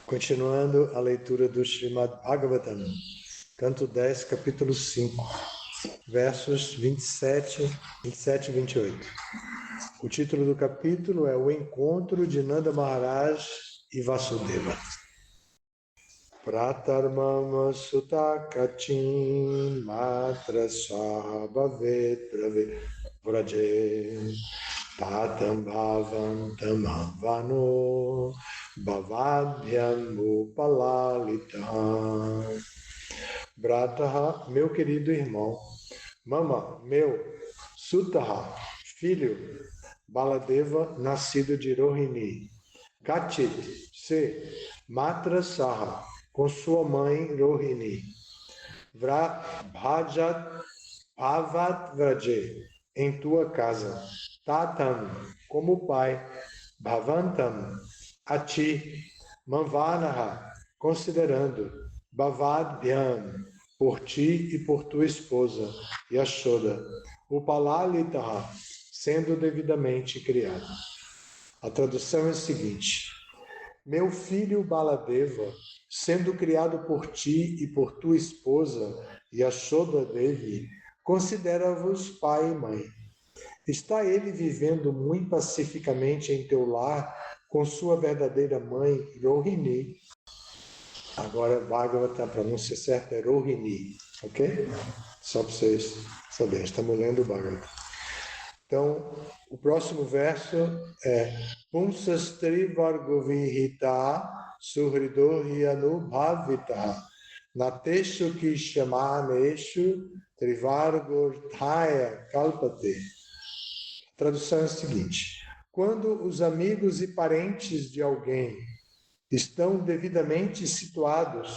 Continuando a leitura do Srimad Bhagavatam, canto 10, capítulo 5, versos 27 e 28. O título do capítulo é O Encontro de Nanda Maharaj e Vasudeva. Pratarmama sutta kachin matra sahabhavet vraje tatam bhavam tamavano bhavadhyam upalalitam. Brataha, meu querido irmão. Mama, meu. Sutaha, filho. Baladeva, nascido de Rohini. Kachit, se. Matra Saha, com sua mãe Rohini. Bhajat Bhavat Vraje, em tua casa. Tatam, como pai. Bhavantam, a ti. Manvanaha, considerando. Bhavadhyam, por ti e por tua esposa. Yashoda. Upalalitaha, sendo devidamente criado. A tradução é a seguinte: meu filho Baladeva, sendo criado por ti e por tua esposa, Yashoda Devi, considera-vos pai e mãe. Está ele vivendo muito pacificamente em teu lar com sua verdadeira mãe, Rohini. Agora, Bhagavata, a pronúncia certa é Rohini, ok? Só para vocês saberem, estamos lendo o Bhagavata. Então, o próximo verso é Pumsas Trivargovihita Suhridohi Anubhavita Nateshu Kishamaneshu Trivargorthaya Kalpate. A tradução é a seguinte: quando os amigos e parentes de alguém estão devidamente situados,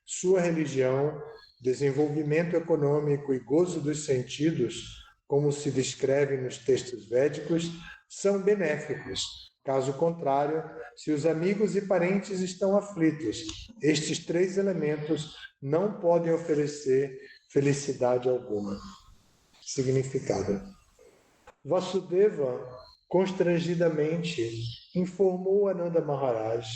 sua religião, desenvolvimento econômico e gozo dos sentidos, como se descreve nos textos védicos, são benéficos. Caso contrário, se os amigos e parentes estão aflitos, estes três elementos não podem oferecer felicidade alguma. Significado: Vasudeva, constrangidamente, informou a Nanda Maharaj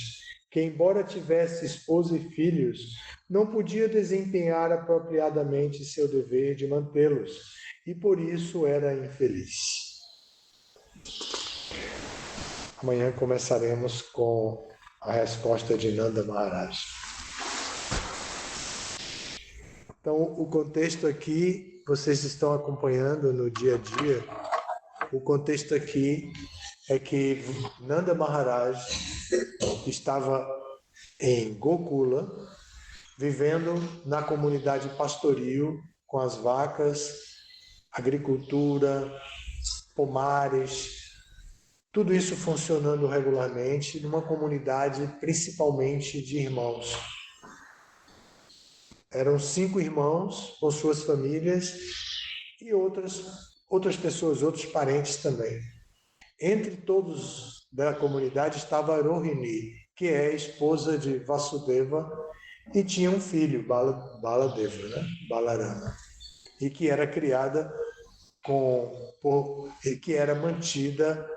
que, embora tivesse esposa e filhos, não podia desempenhar apropriadamente seu dever de mantê-los, e por isso era infeliz. Amanhã começaremos com a resposta de Nanda Maharaj. Então, o contexto aqui, vocês estão acompanhando no dia a dia, o contexto aqui é que Nanda Maharaj estava em Gokula, vivendo na comunidade pastoril, com as vacas, agricultura, pomares, tudo isso funcionando regularmente, numa comunidade principalmente de irmãos. Eram 5 irmãos com suas famílias e outras pessoas, outros parentes também. Entre todos da comunidade estava Rohini, que é a esposa de Vasudeva, e tinha um filho, Baladeva, né? Balarama, e que era criada que era mantida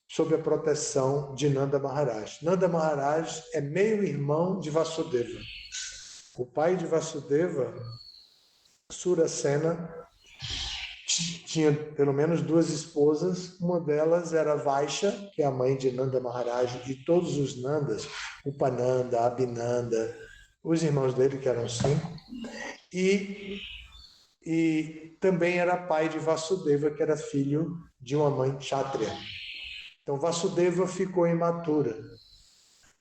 sob a proteção de Nanda Maharaj. Nanda Maharaj é meio-irmão de Vasudeva. O pai de Vasudeva, Surasena, tinha pelo menos 2 esposas. Uma delas era Vaisha, que é a mãe de Nanda Maharaj, e todos os Nandas, Upananda, Abhinanda, os irmãos dele, que eram 5, e também era pai de Vasudeva, que era filho de uma mãe Kshatriya. Então, Vasudeva ficou imatura.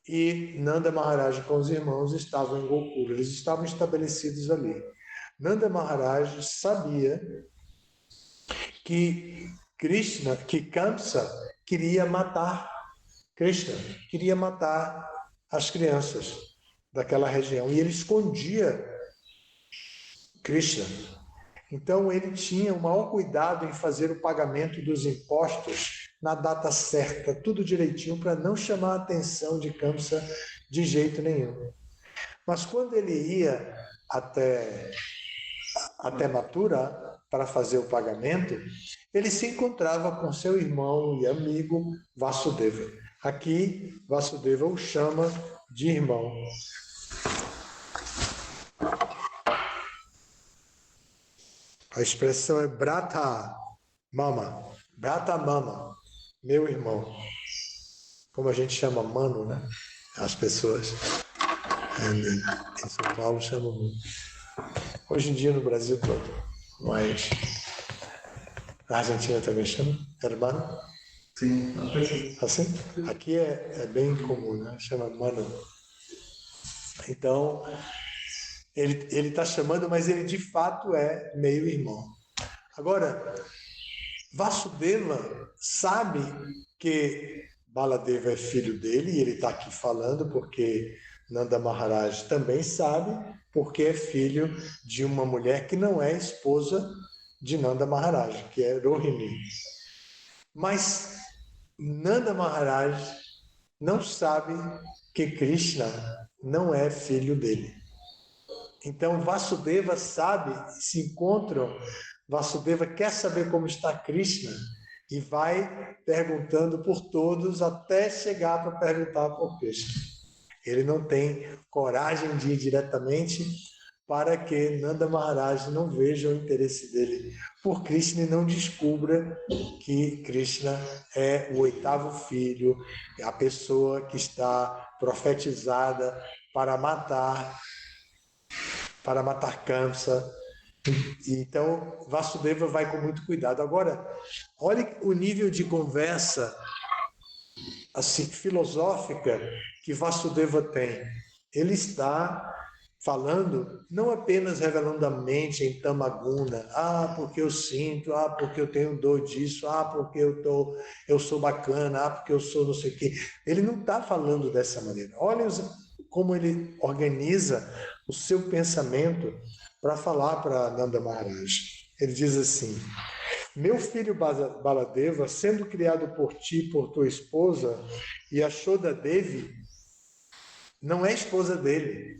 E Nanda Maharaj com os irmãos estavam em Gokula, eles estavam estabelecidos ali. Nanda Maharaj sabia que Kamsa queria matar Krishna, queria matar as crianças daquela região, e ele escondia Krishna. Então ele tinha o maior cuidado em fazer o pagamento dos impostos na data certa, tudo direitinho, para não chamar a atenção de Kamsa de jeito nenhum. Mas quando ele ia até Mathura para fazer o pagamento, ele se encontrava com seu irmão e amigo Vasudeva. Aqui, Vasudeva o chama de irmão. A expressão é brata mama, meu irmão. Como a gente chama mano, né? As pessoas em São Paulo chamam muito. Hoje em dia no Brasil todo, mas na Argentina também chama, hermano. Sim, assim? Aqui é bem comum, né? Chama mano. Então, ele está chamando, mas ele de fato é meio irmão. Agora, Vasudeva sabe que Baladeva é filho dele, e ele está aqui falando porque Nanda Maharaj também sabe, porque é filho de uma mulher que não é esposa de Nanda Maharaj, que é Rohini. Mas Nanda Maharaj não sabe que Krishna não é filho dele. Então Vasudeva sabe, se encontram, Vasudeva quer saber como está Krishna e vai perguntando por todos até chegar para perguntar por Krishna. Ele não tem coragem de ir diretamente para que Nanda Maharaj não veja o interesse dele por Krishna e não descubra que Krishna é o oitavo filho, a pessoa que está profetizada para matar Kamsa. Então, Vasudeva vai com muito cuidado. Agora, olhe o nível de conversa assim filosófica que Vasudeva tem. Ele está falando, não apenas revelando a mente em Tamaguna, porque eu sinto, porque eu tenho dor disso, porque eu sou bacana, porque eu sou não sei o quê. Ele não está falando dessa maneira. Olha como ele organiza o seu pensamento para falar para Nanda Maharaj. Ele diz assim: meu filho Baladeva, sendo criado por ti, por tua esposa, e Yashoda Devi, não é esposa dele.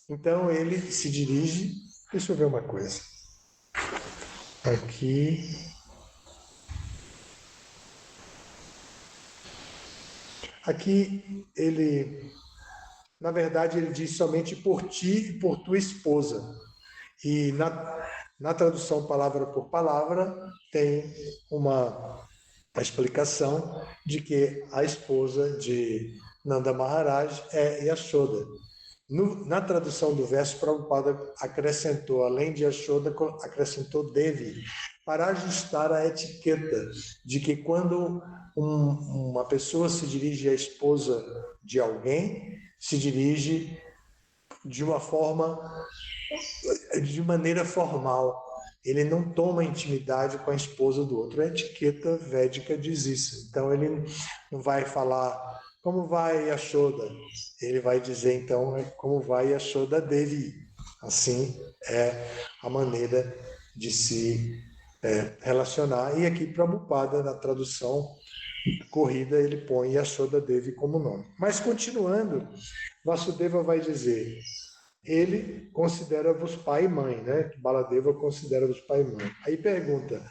Então ele se dirige. Deixa eu ver uma coisa. Aqui. Aqui ele, na verdade, ele diz somente por ti e por tua esposa. E na tradução palavra por palavra tem uma explicação de que a esposa de Nanda Maharaj é Yashoda. Na tradução do verso, Prabhupada acrescentou, além de Yashoda, acrescentou Devi, para ajustar a etiqueta de que quando uma pessoa se dirige à esposa de alguém, se dirige de uma forma, de maneira formal. Ele não toma intimidade com a esposa do outro. A etiqueta védica diz isso. Então ele não vai falar como vai Yashoda. Ele vai dizer então como vai Yashoda Devi. Assim é a maneira de se relacionar. E aqui Prabhupada, na tradução corrida, ele põe Yashoda Devi como nome. Mas continuando, Vasudeva vai dizer: ele considera-vos pai e mãe, né? Baladeva considera-vos pai e mãe. Aí pergunta: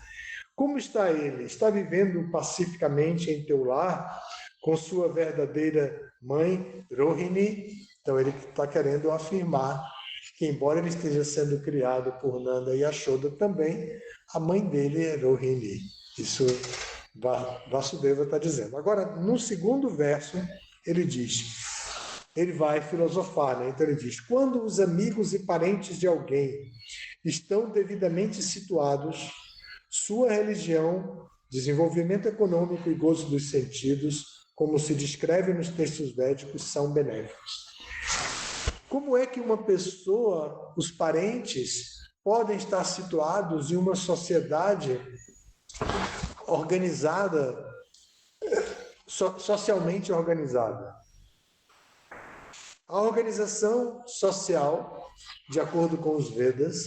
como está ele? Está vivendo pacificamente em teu lar com sua verdadeira mãe, Rohini? Então ele está querendo afirmar que, embora ele esteja sendo criado por Nanda e Yashoda também, a mãe dele é Rohini. Isso Vasudeva está dizendo. Agora, no segundo verso, ele diz: ele vai filosofar, né? Então ele diz: quando os amigos e parentes de alguém estão devidamente situados, sua religião, desenvolvimento econômico e gozo dos sentidos, como se descreve nos textos védicos, são benéficos. Como é que uma pessoa, os parentes, podem estar situados em uma sociedade organizada, socialmente organizada? A organização social, de acordo com os Vedas,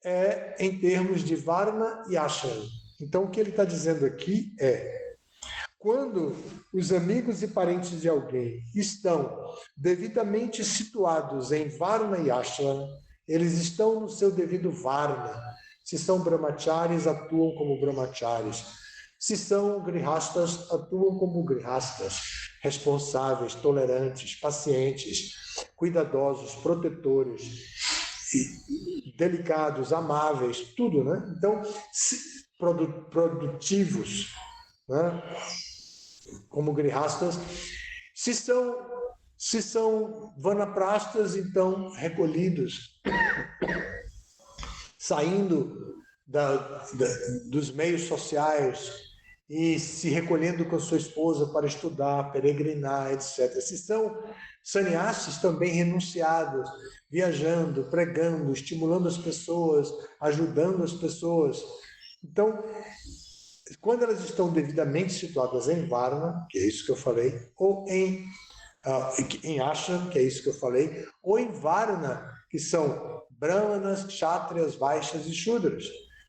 é em termos de Varna e Ashrama. Então, o que ele está dizendo aqui é: quando os amigos e parentes de alguém estão devidamente situados em Varna e Ashrama, eles estão no seu devido Varna. Se são brahmacharis, atuam como brahmacharis. Se são grihastas, atuam como grihastas. responsáveis, tolerantes, pacientes, cuidadosos, protetores, delicados, amáveis, tudo, né? Então, produtivos, né? Como grihastas, se são vanaprastas, então recolhidos, saindo dos meios sociais e se recolhendo com sua esposa para estudar, peregrinar, etc. Se são sannyasis, também renunciados, viajando, pregando, estimulando as pessoas, ajudando as pessoas. Então, quando elas estão devidamente situadas em Varna, que é isso que eu falei, ou em ashram, que é isso que eu falei, ou em Varna, que são brahmanas, kshatriyas, vaishyas e shudras.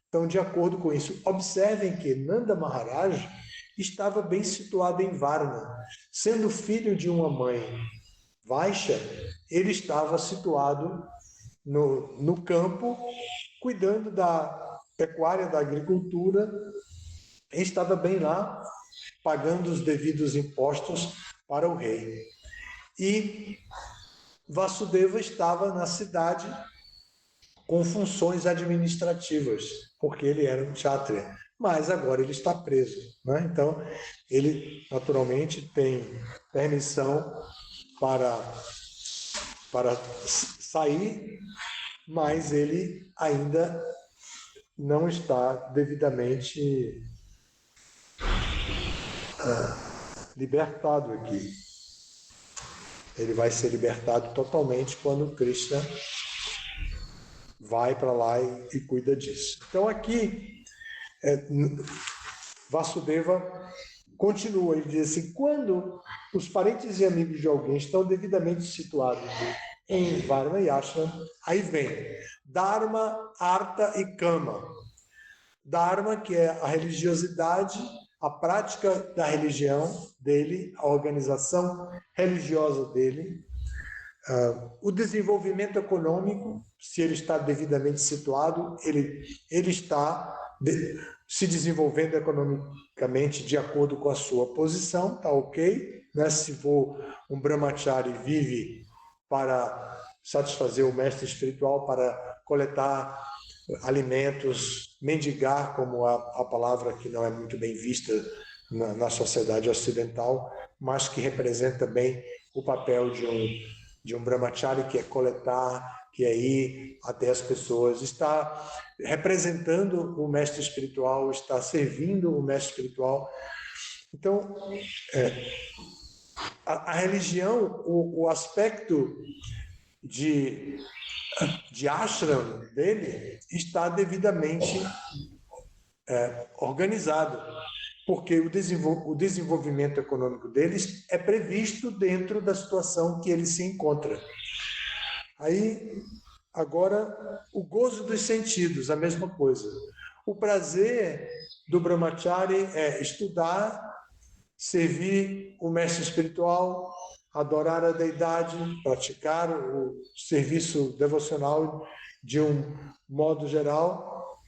Então, de acordo com isso, observem que Nanda Maharaj estava bem situado em Varna. Sendo filho de uma mãe vaishya, ele estava situado no campo, cuidando da pecuária, da agricultura, e estava bem lá, pagando os devidos impostos para o rei. E Vasudeva estava na cidade com funções administrativas, porque ele era um kshatriya, mas agora ele está preso, né? Então, ele naturalmente tem permissão para sair, mas ele ainda não está devidamente libertado aqui. Ele vai ser libertado totalmente quando Krishna vai para lá e cuida disso. Então aqui, Vasudeva continua, ele diz assim, quando os parentes e amigos de alguém estão devidamente situados em Varna e Ashram, aí vem Dharma, Artha e Kama. Dharma, que é a religiosidade, a prática da religião dele, a organização religiosa dele, o desenvolvimento econômico, se ele está devidamente situado, ele está se desenvolvendo economicamente de acordo com a sua posição, tá ok? Né? Se for um brahmachari, vive para satisfazer o mestre espiritual, para coletar alimentos, mendigar, como a palavra que não é muito bem vista na sociedade ocidental, mas que representa bem o papel de um brahmachari, que é coletar, que é ir até as pessoas, está representando o mestre espiritual, está servindo o mestre espiritual. Então, a religião, o aspecto de ashram dele está devidamente organizado, porque o desenvolvimento econômico deles é previsto dentro da situação que ele se encontra. Aí, agora, o gozo dos sentidos, a mesma coisa. O prazer do brahmachari é estudar, servir o mestre espiritual, adorar a deidade, praticar o serviço devocional de um modo geral.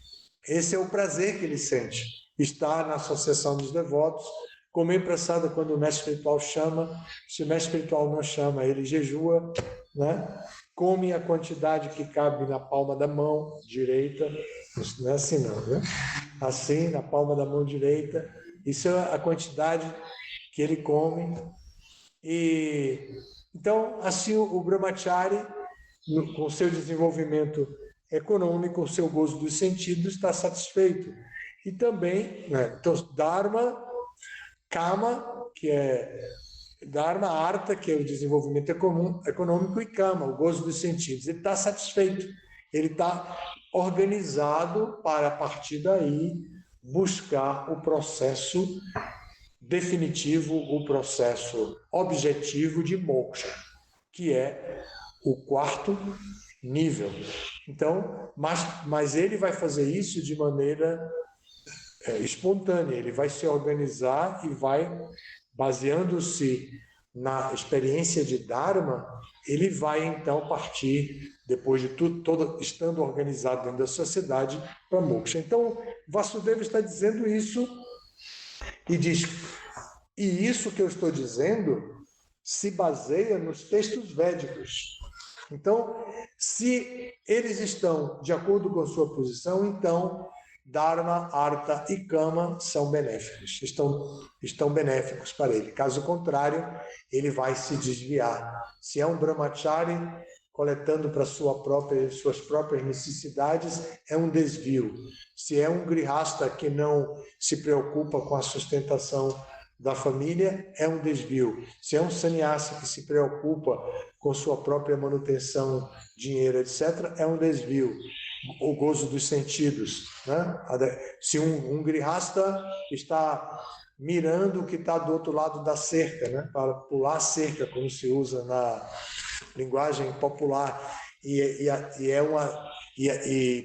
Esse é o prazer que ele sente, estar na associação dos devotos, comer prasada quando o mestre espiritual chama. Se o mestre espiritual não chama, ele jejua, né? Come a quantidade que cabe na palma da mão direita, não é assim não, né? Assim, na palma da mão direita, isso é a quantidade que ele come. E então, assim, o brahmachari, com o seu desenvolvimento econômico, o seu gozo dos sentidos, está satisfeito. E também, né, então, Dharma, Kama, que é Dharma, Artha, que é o desenvolvimento econômico, e Kama, o gozo dos sentidos. Ele está satisfeito, ele está organizado para, a partir daí, buscar o processo definitivo, o processo objetivo de moksha, que é o quarto nível. Então, mas ele vai fazer isso de maneira espontânea, ele vai se organizar e vai, baseando-se na experiência de Dharma, ele vai então partir, depois de tudo estando organizado dentro da sociedade, para moksha. Então, Vasudeva está dizendo isso e diz: E isso que eu estou dizendo se baseia nos textos védicos. Então, se eles estão de acordo com a sua posição, então Dharma, Artha e Kama são benéficos, estão benéficos para ele. Caso contrário, ele vai se desviar. Se é um brahmachari coletando para suas próprias necessidades, é um desvio. Se é um grihasta que não se preocupa com a sustentação da família, é um desvio. Se é um sannyasi que se preocupa com sua própria manutenção, dinheiro, etc., é um desvio. O gozo dos sentidos, né? Se um grihasta está mirando o que está do outro lado da cerca, né? Para pular a cerca, como se usa na linguagem popular, e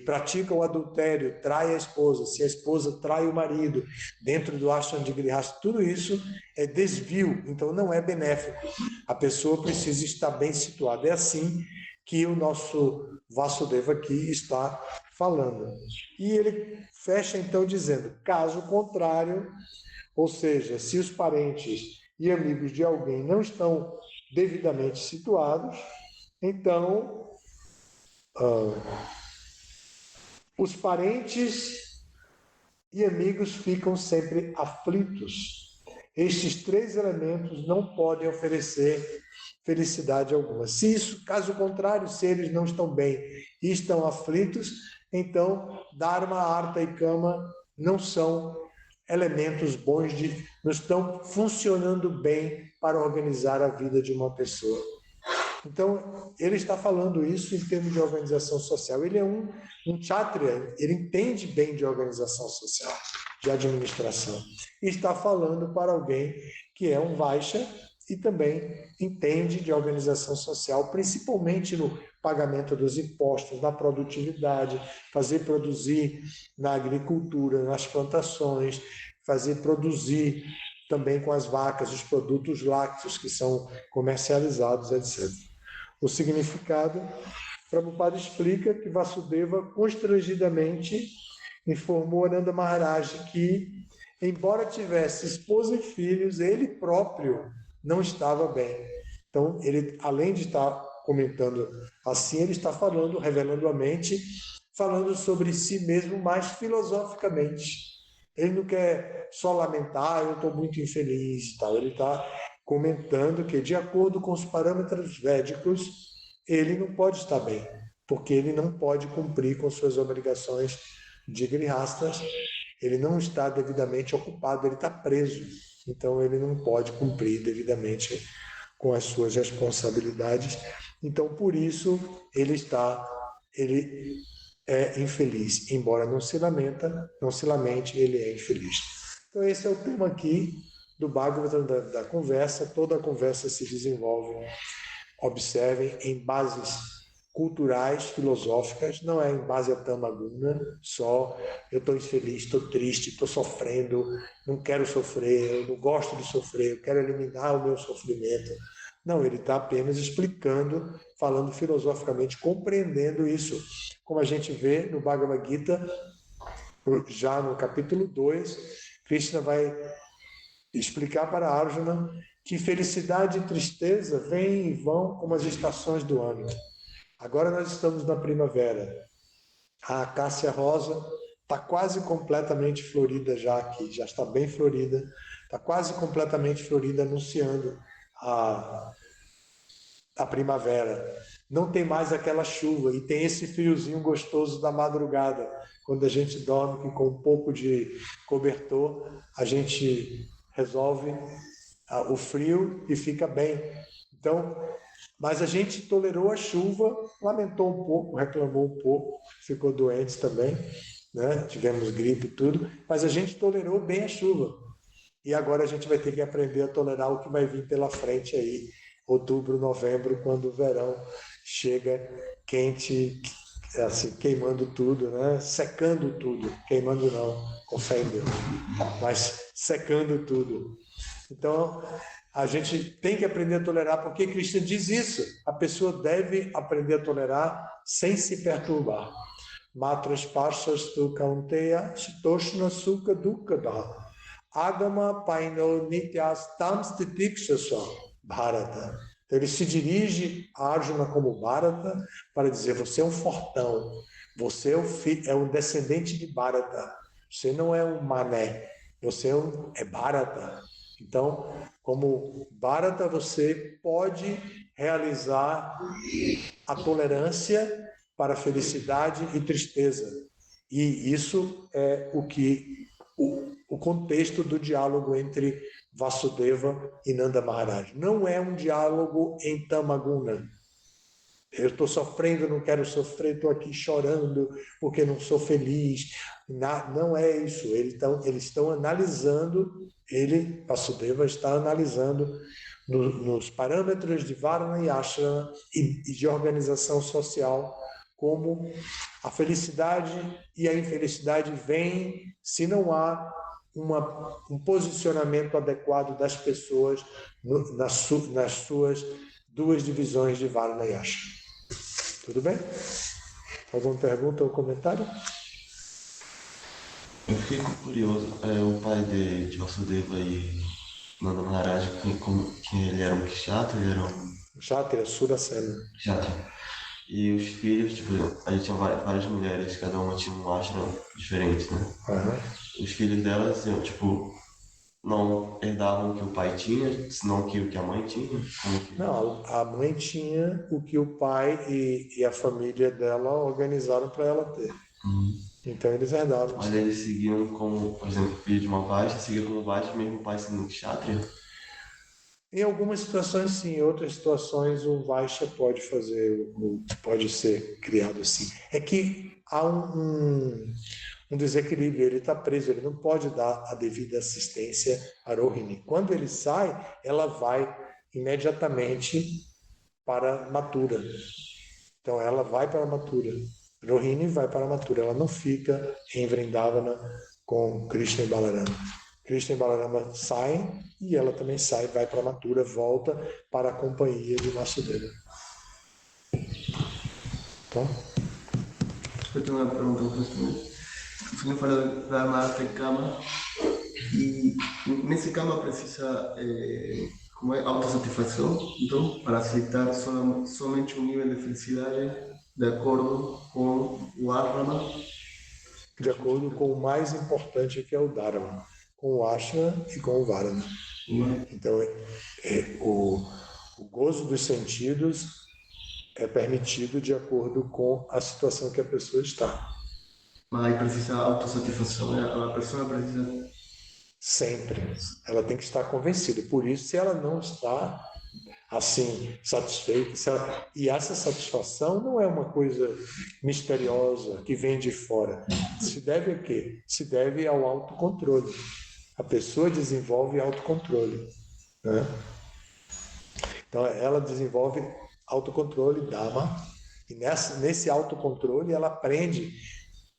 pratica o adultério, trai a esposa, se a esposa trai o marido, dentro do ashram de grihasta, tudo isso é desvio, então não é benéfico. A pessoa precisa estar bem situada. É assim que o nosso Vasudeva aqui está falando. E ele fecha então dizendo, caso contrário, ou seja, se os parentes e amigos de alguém não estão devidamente situados, então os parentes e amigos ficam sempre aflitos. Estes três elementos não podem oferecer felicidade alguma. Se isso, caso contrário, se eles não estão bem e estão aflitos, então Dharma, Artha e Kama não são elementos bons, não estão funcionando bem para organizar a vida de uma pessoa. Então, ele está falando isso em termos de organização social. Ele é um kshatriya, ele entende bem de organização social, de administração. E está falando para alguém que é um vaishya e também entende de organização social, principalmente no pagamento dos impostos, na produtividade, fazer produzir na agricultura, nas plantações, fazer produzir também com as vacas os produtos lácteos que são comercializados, etc. O significado, Prabhupada explica que Vasudeva constrangidamente informou Ananda Maharaj que, embora tivesse esposa e filhos, ele próprio não estava bem. Então, ele, além de estar comentando assim, ele está falando, revelando a mente, falando sobre si mesmo mais filosoficamente. Ele não quer só lamentar, eu estou muito infeliz e tal. Ele está comentando que, de acordo com os parâmetros védicos, ele não pode estar bem, porque ele não pode cumprir com suas obrigações de grihastas, ele não está devidamente ocupado, ele está preso. Então, ele não pode cumprir devidamente com as suas responsabilidades. Então, por isso, ele é infeliz. Embora não se lamente, ele é infeliz. Então, esse é o tema aqui do Bhagavatam, da conversa. Toda a conversa se desenvolve, observem, em bases culturais, filosóficas, não é em base a tamaguna, só eu estou infeliz, estou triste, estou sofrendo, não quero sofrer, eu não gosto de sofrer, eu quero eliminar o meu sofrimento. Não, ele está apenas explicando, falando filosoficamente, compreendendo isso. Como a gente vê no Bhagavad Gita, já no capítulo 2, Krishna vai explicar para Arjuna que felicidade e tristeza vêm e vão como as estações do ano. Agora nós estamos na primavera. A acácia rosa está quase completamente florida já aqui, já está bem florida, está quase completamente florida, anunciando a primavera. Não tem mais aquela chuva e tem esse friozinho gostoso da madrugada, quando a gente dorme que com um pouco de cobertor a gente resolve o frio e fica bem. Então, mas a gente tolerou a chuva, lamentou um pouco, reclamou um pouco, ficou doente também, né? Tivemos gripe e tudo, mas a gente tolerou bem a chuva. E agora a gente vai ter que aprender a tolerar o que vai vir pela frente aí, outubro, novembro, quando o verão chega quente, assim, queimando tudo, né? Secando tudo, queimando não, com fé em Deus, mas secando tudo. Então, a gente tem que aprender a tolerar, porque Krishna diz isso. A pessoa deve aprender a tolerar sem se perturbar. Matras parshas tu kaunteya shitoshna sukha dukkha. Agama Paino Nityas Tamstitiksha Bharata. Então, ele se dirige a Arjuna como Bharata para dizer: você é um fortão, você é um descendente de Bharata, você não é um mané, você é Bharata. Então, como Bharata, você pode realizar a tolerância para felicidade e tristeza. E isso é o contexto do diálogo entre Vasudeva e Nanda Maharaj. Não é um diálogo em Tamaguna. Eu estou sofrendo, não quero sofrer, estou aqui chorando porque não sou feliz. Não é isso. Eles estão analisando, Vasudeva está analisando nos parâmetros de Varna e Ashrama e de organização social, como a felicidade e a infelicidade vêm se não há um posicionamento adequado das pessoas nas suas duas divisões de Varna e Ashrama. Tudo bem? Alguma pergunta ou comentário? Eu fiquei curioso, o pai de Vasudeva e Nanda Maharaj, que ele era um kshatriya, ele era um Kshatriya, Surasena. kshatriya. E os filhos, tipo, a gente tinha várias mulheres, cada uma tinha um ashram diferente, né? Uhum. Os filhos delas, tipo, não herdavam o que o pai tinha, senão o que a mãe tinha. Como que... Não, a mãe tinha o que o pai e a família dela organizaram para ela ter. Então eles herdaram. Mas eles seguiam como, por exemplo, filho de uma Vaishya, seguia como Vaishya, mesmo o pai sendo kshatriya. Em algumas situações, sim. Em outras situações, o Vaishya pode ser criado assim. É que há um desequilíbrio. Ele está preso, ele não pode dar a devida assistência a Rohini. Quando ele sai, ela vai imediatamente para Mathura. Então, ela vai para Mathura. Rohini vai para Mathura. Ela não fica em Vrindavana com Krishna e Balarama. Krishna e Balarama saem e ela também sai, vai para Mathura, volta para a companhia de Vasudeva. Tá? Eu tenho uma pergunta justamente. O senhor falou da Mata Kama e nesse Kama precisa como é autossatisfação, então, para aceitar somente um nível de felicidade de acordo com o Advana. De acordo com o mais importante, que é o Dharma, com o Ashra e com o Varana. Então, o gozo dos sentidos é permitido de acordo com a situação que a pessoa está. Mas aí precisa autossatisfação, né? A pessoa precisa... Sempre. Ela tem que estar convencida. Por isso, se ela não está assim, satisfeita, e essa satisfação não é uma coisa misteriosa que vem de fora. Se deve a quê? Se deve ao autocontrole. A pessoa desenvolve autocontrole, né? Então, ela desenvolve autocontrole, Dhamma, e nesse autocontrole ela aprende,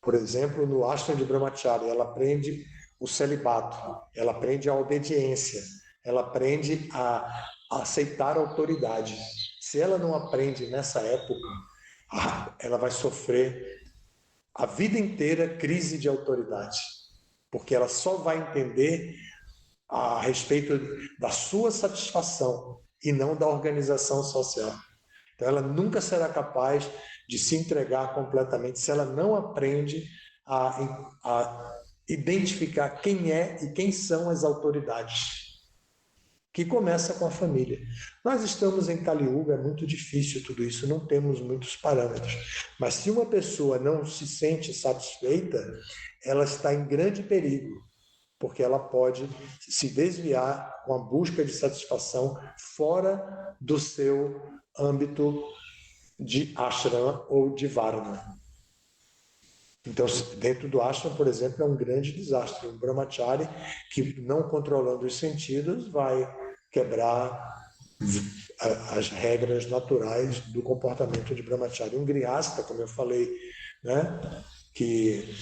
por exemplo, no ashram de Brahmacharya, ela aprende o celibato, ela aprende a obediência, ela aprende a aceitar a autoridade. Se ela não aprende nessa época, ela vai sofrer a vida inteira crise de autoridade, porque ela só vai entender a respeito da sua satisfação e não da organização social. Então, ela nunca será capaz de se entregar completamente se ela não aprende a identificar quem é e quem são as autoridades, que começa com a família. Nós estamos em Kali Yuga, é muito difícil tudo isso, não temos muitos parâmetros. Mas se uma pessoa não se sente satisfeita, ela está em grande perigo, porque ela pode se desviar com a busca de satisfação fora do seu âmbito de ashram ou de varna. Então, dentro do ashram, por exemplo, é um grande desastre. Um brahmachari que, não controlando os sentidos, vai quebrar as regras naturais do comportamento de brahmachari. Um grihasta, como eu falei, né, que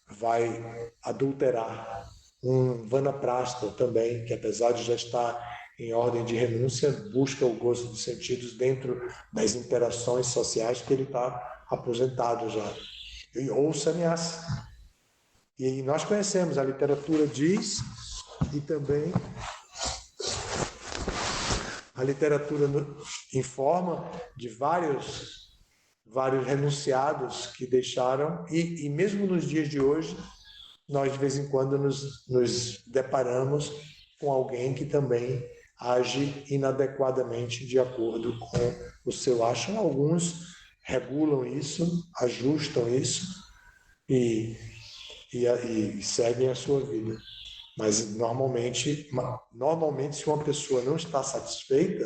vai adulterar. Um vanaprasta também, que apesar de já estar em ordem de renúncia, busca o gozo dos sentidos dentro das interações sociais, que ele está aposentado já. Ou sannyasi. E nós conhecemos, a literatura diz e também a literatura informa de vários renunciados que deixaram, e mesmo nos dias de hoje, nós de vez em quando nos deparamos com alguém que também age inadequadamente de acordo com o seu acham. Alguns regulam isso, ajustam isso e seguem a sua vida. Mas normalmente, se uma pessoa não está satisfeita,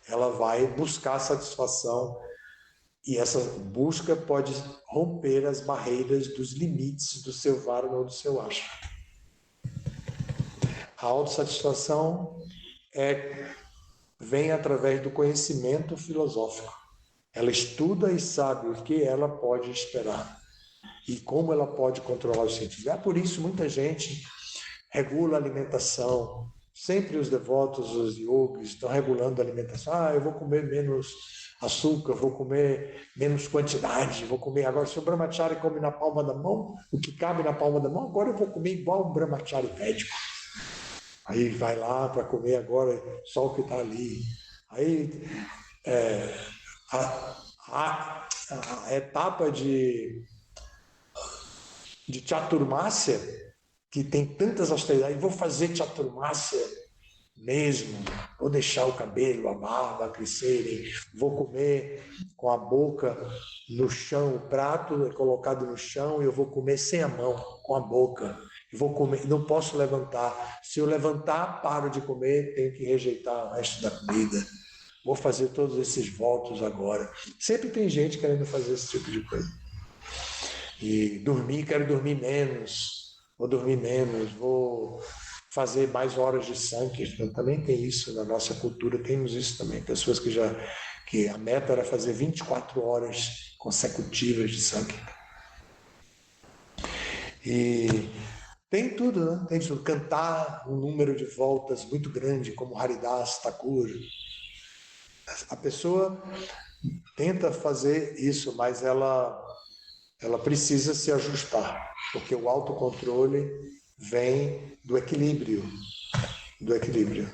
ela vai buscar satisfação, e essa busca pode romper as barreiras dos limites do seu varna ou do seu ashram. A autossatisfação vem através do conhecimento filosófico. Ela estuda e sabe o que ela pode esperar e como ela pode controlar os sentidos. É por isso muita gente regula a alimentação. Sempre os devotos, os yogis, estão regulando a alimentação. Eu vou comer menos açúcar, vou comer menos quantidade, vou comer... Agora, se o brahmachari come na palma da mão, o que cabe na palma da mão, agora eu vou comer igual um brahmachari védico. Aí vai lá para comer agora só o que está ali. Aí a etapa de Chaturmasya, que tem tantas austeridades, vou fazer Chaturmasya mesmo, vou deixar o cabelo, a barba crescerem, vou comer com a boca no chão, o prato é colocado no chão e eu vou comer sem a mão, com a boca. Vou comer, não posso levantar. Se eu levantar, paro de comer, tenho que rejeitar o resto da comida. Vou fazer todos esses votos agora. Sempre tem gente querendo fazer esse tipo de coisa. E quero dormir menos. Vou dormir menos, vou fazer mais horas de Sankirtan. Também tem isso na nossa cultura, temos isso também. Pessoas que a meta era fazer 24 horas consecutivas de Sankirtan. E tem tudo, né? Tem tudo. Cantar um número de voltas muito grande, como Haridas Thakur. A pessoa tenta fazer isso, mas ela precisa se ajustar, porque o autocontrole vem do equilíbrio.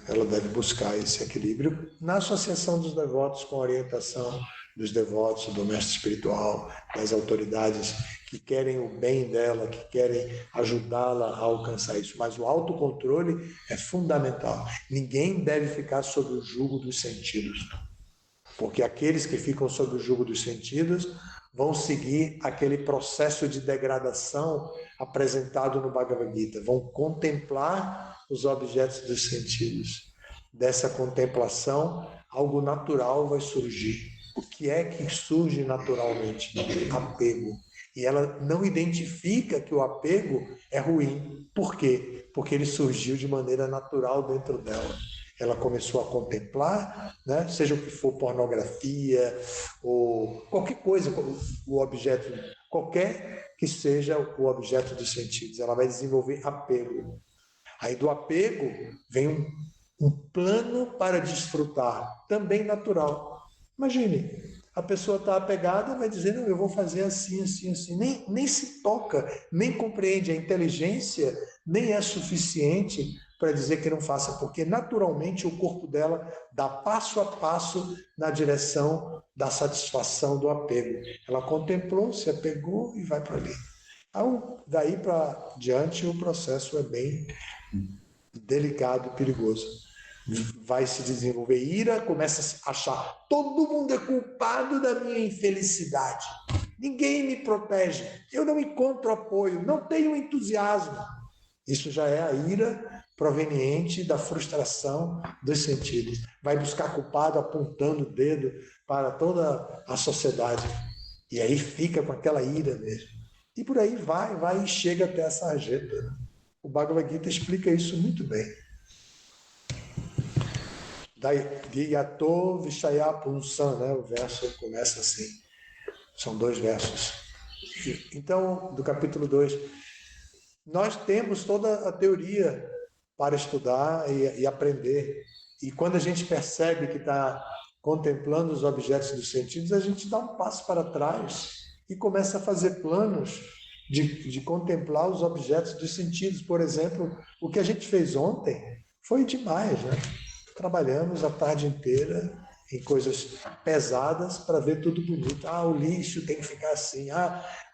Ela deve buscar esse equilíbrio na associação dos devotos, com a orientação dos devotos, do mestre espiritual, das autoridades que querem o bem dela, que querem ajudá-la a alcançar isso. Mas o autocontrole é fundamental. Ninguém deve ficar sob o jugo dos sentidos, porque aqueles que ficam sob o jugo dos sentidos vão seguir aquele processo de degradação apresentado no Bhagavad Gita, vão contemplar os objetos dos sentidos. Dessa contemplação, algo natural vai surgir. O que é que surge naturalmente? Apego. E ela não identifica que o apego é ruim. Por quê? Porque ele surgiu de maneira natural dentro dela. Ela começou a contemplar, né? Seja o que for, pornografia, ou qualquer coisa, o objeto, qualquer que seja o objeto dos sentidos. Ela vai desenvolver apego. Aí do apego vem um plano para desfrutar, também natural. Imagine, a pessoa está apegada, vai dizer, não, eu vou fazer assim, assim, assim. Nem se toca, nem compreende. A inteligência nem é suficiente para dizer que não faça, porque naturalmente o corpo dela dá passo a passo na direção da satisfação do apego. Ela contemplou, se apegou e vai para ali. Então, daí para diante o processo é bem delicado e perigoso. Vai se desenvolver ira, começa a se achar todo mundo é culpado da minha infelicidade. Ninguém me protege, eu não encontro apoio, não tenho entusiasmo. Isso já é a ira proveniente da frustração dos sentidos. Vai buscar culpado apontando o dedo para toda a sociedade. E aí fica com aquela ira mesmo. E por aí vai e chega até a sarjeta. O Bhagavad Gita explica isso muito bem. Diyato Vishaya Punsan, né? O verso começa assim. São 2 versos. Então, do capítulo 2, nós temos toda a teoria para estudar e aprender. E quando a gente percebe que está contemplando os objetos dos sentidos, a gente dá um passo para trás e começa a fazer planos de contemplar os objetos dos sentidos. Por exemplo, o que a gente fez ontem foi demais, né? Trabalhamos a tarde inteira em coisas pesadas para ver tudo bonito. O lixo tem que ficar assim.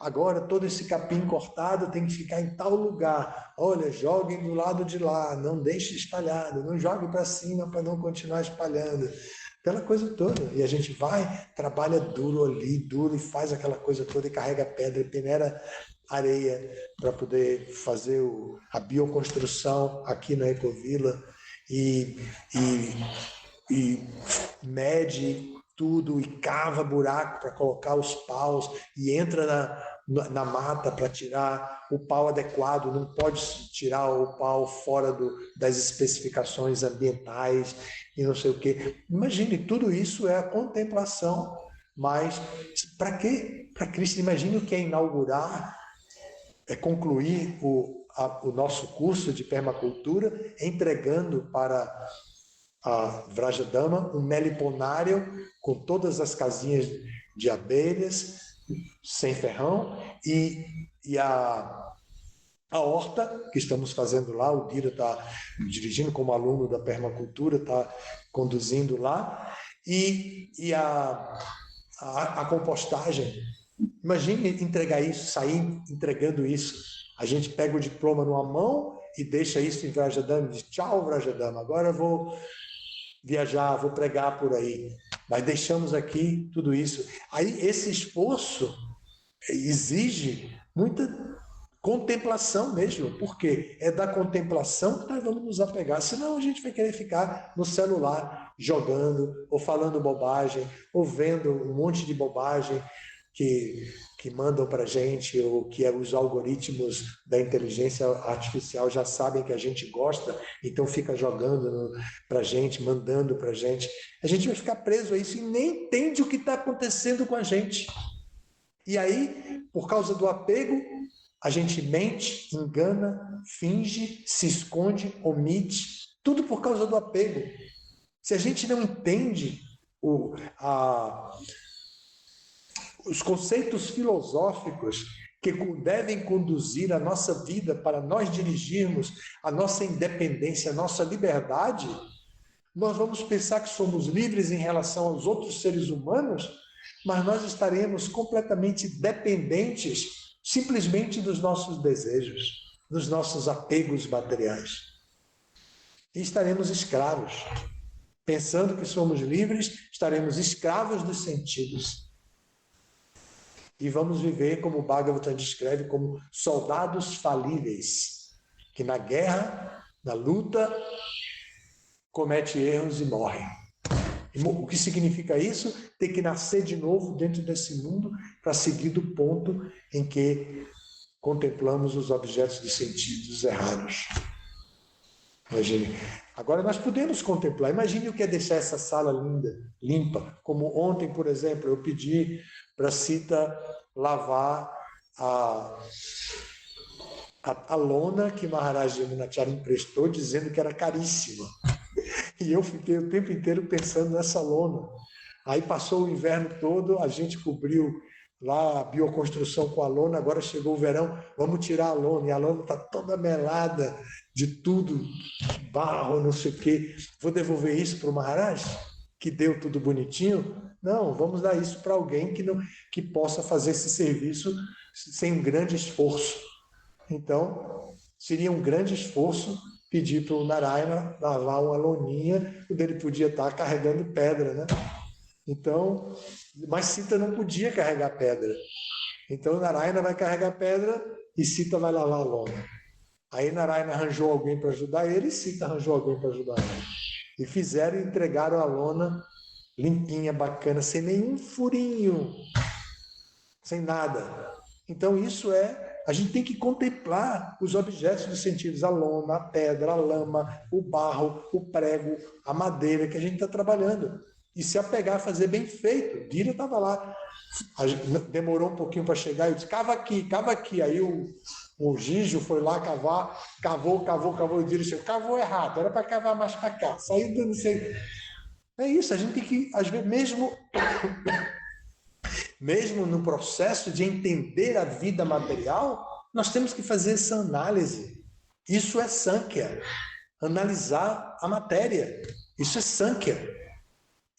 Agora todo esse capim cortado tem que ficar em tal lugar. Olha, joguem do lado de lá, não deixe espalhado, não jogue para cima para não continuar espalhando. Aquela coisa toda. E a gente vai, trabalha duro ali, duro, e faz aquela coisa toda, e carrega pedra, e peneira areia para poder fazer a bioconstrução aqui na Ecovila, e mede tudo, e cava buraco para colocar os paus, e entra na mata para tirar o pau adequado. Não pode tirar o pau fora das especificações ambientais e não sei o quê. Imagine, tudo isso é a contemplação. Mas para quê? Para Cristo. Imagine o que é inaugurar, concluir o nosso curso de permacultura, entregando para a Vrajadama um meliponário com todas as casinhas de abelhas, sem ferrão, e a horta que estamos fazendo lá. O Dira está dirigindo como aluno da permacultura, está conduzindo lá, e a compostagem. Imagine entregar isso, sair entregando isso. A gente pega o diploma numa mão e deixa isso em Vrajadama e diz: tchau, Vrajadama, agora eu vou viajar, vou pregar por aí. Mas deixamos aqui tudo isso. Aí esse esforço exige muita contemplação mesmo, porque é da contemplação que nós vamos nos apegar. Senão a gente vai querer ficar no celular jogando, ou falando bobagem, ou vendo um monte de bobagem que mandam para a gente, ou que os algoritmos da inteligência artificial já sabem que a gente gosta, então fica jogando para a gente, mandando para a gente. A gente vai ficar preso a isso e nem entende o que está acontecendo com a gente. E aí, por causa do apego, a gente mente, engana, finge, se esconde, omite, tudo por causa do apego. Se a gente não entende os conceitos filosóficos que devem conduzir a nossa vida para nós dirigirmos a nossa independência, a nossa liberdade, nós vamos pensar que somos livres em relação aos outros seres humanos, mas nós estaremos completamente dependentes simplesmente dos nossos desejos, dos nossos apegos materiais. E estaremos escravos. Pensando que somos livres, estaremos escravos dos sentidos. E vamos viver, como o Bhagavatam descreve, como soldados falíveis, que na guerra, na luta, comete erros e morrem. O que significa isso? Ter que nascer de novo dentro desse mundo para seguir do ponto em que contemplamos os objetos de sentidos errados. Imagine. Agora nós podemos contemplar. Imagine o que é deixar essa sala linda, limpa. Como ontem, por exemplo, eu pedi para Sita lavar a lona que Maharaj Yamunacharya emprestou, dizendo que era caríssima. E eu fiquei o tempo inteiro pensando nessa lona. Aí passou o inverno todo, a gente cobriu lá a bioconstrução com a lona, agora chegou o verão, vamos tirar a lona. E a lona está toda melada de tudo, barro, não sei o quê. Vou devolver isso para o Maharaj, que deu tudo bonitinho? Não, vamos dar isso para alguém que possa fazer esse serviço sem um grande esforço. Então, seria um grande esforço pedir para o Narayana lavar uma loninha, onde ele podia estar carregando pedra, né? Então, mas Sita não podia carregar pedra. Então, Narayana vai carregar pedra e Sita vai lavar a lona. Aí Narayana arranjou alguém para ajudar ele e Sita arranjou alguém para ajudar ele. E fizeram e entregaram a lona limpinha, bacana, sem nenhum furinho, sem nada. Então, isso a gente tem que contemplar os objetos dos sentidos, a lona, a pedra, a lama, o barro, o prego, a madeira que a gente está trabalhando. E se apegar a fazer bem feito. Dira estava lá, demorou um pouquinho para chegar, eu disse: cava aqui, cava aqui. Aí o Gijo foi lá cavar, cavou, e o Dira disse: cavou errado, era para cavar mais para cá. Saiu do não sei. É isso, a gente tem que, às vezes, mesmo no processo de entender a vida material, nós temos que fazer essa análise. Isso é Sankhya, analisar a matéria. Isso é Sankhya.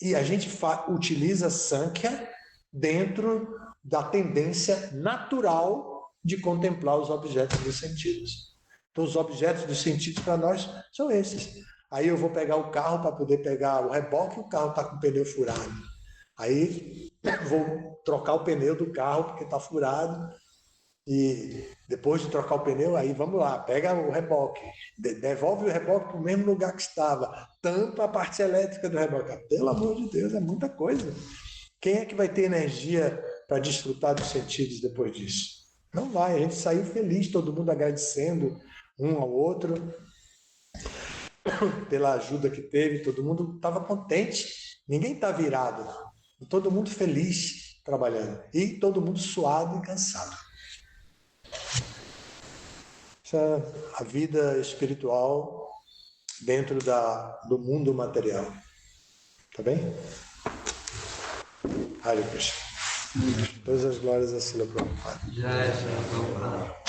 E a gente utiliza Sankhya dentro da tendência natural de contemplar os objetos dos sentidos. Então, os objetos dos sentidos para nós são esses. Aí eu vou pegar o carro para poder pegar o reboque, o carro está com o pneu furado. Aí vou trocar o pneu do carro porque está furado. E depois de trocar o pneu, aí vamos lá, pega o reboque, devolve o reboque para o mesmo lugar que estava, tampa a parte elétrica do reboque. Pelo amor de Deus, é muita coisa. Quem é que vai ter energia para desfrutar dos sentidos depois disso? Não vai, a gente saiu feliz, todo mundo agradecendo um ao outro pela ajuda que teve, todo mundo estava contente, ninguém está virado, todo mundo feliz trabalhando e todo mundo suado e cansado. Essa é a vida espiritual dentro do mundo material. Tá bem? Hare Krishna. Todas as glórias a Srila Prabhupada. Jai Srila Prabhupada.